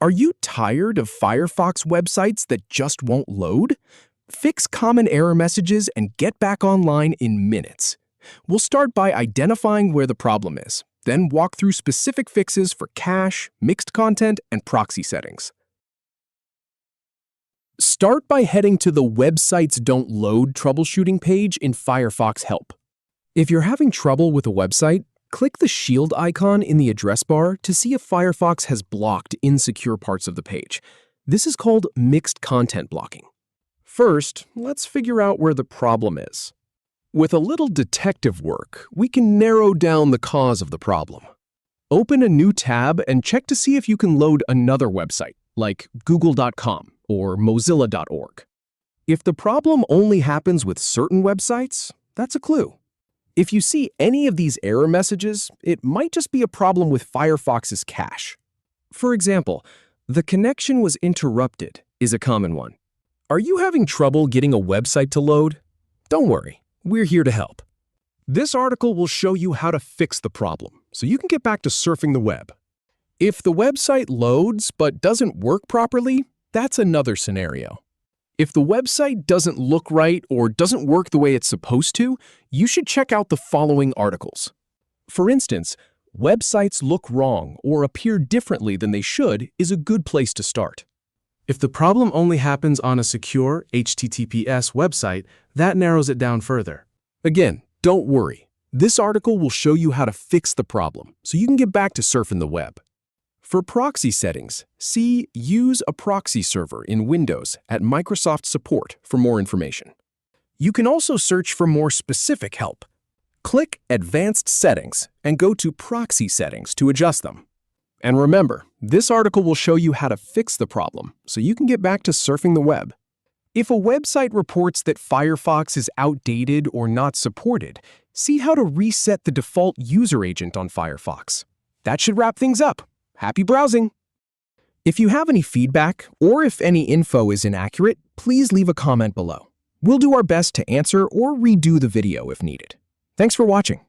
Are you tired of Firefox websites that just won't load? Fix common error messages and get back online in minutes. We'll start by identifying where the problem is, then walk through specific fixes for cache, mixed content, and proxy settings. Start by heading to the Websites Don't Load troubleshooting page in Firefox Help. If you're having trouble with a website, click the shield icon in the address bar to see if Firefox has blocked insecure parts of the page. This is called mixed content blocking. First, let's figure out where the problem is. With a little detective work, we can narrow down the cause of the problem. Open a new tab and check to see if you can load another website, like google.com or mozilla.org. If the problem only happens with certain websites, that's a clue. If you see any of these error messages, it might just be a problem with Firefox's cache. For example, the connection was interrupted is a common one. Are you having trouble getting a website to load? Don't worry, we're here to help. This article will show you how to fix the problem, so you can get back to surfing the web. If the website loads but doesn't work properly, that's another scenario. If the website doesn't look right or doesn't work the way it's supposed to, you should check out the following articles. For instance, websites look wrong or appear differently than they should is a good place to start. If the problem only happens on a secure HTTPS website, that narrows it down further. Again, don't worry. This article will show you how to fix the problem, so you can get back to surfing the web. For proxy settings, see Use a Proxy Server in Windows at Microsoft Support for more information. You can also search for more specific help. Click Advanced Settings and go to Proxy Settings to adjust them. And remember, this article will show you how to fix the problem, so you can get back to surfing the web. If a website reports that Firefox is outdated or not supported, see how to reset the default user agent on Firefox. That should wrap things up. Happy browsing! If you have any feedback or if any info is inaccurate, please leave a comment below. We'll do our best to answer or redo the video if needed. Thanks for watching.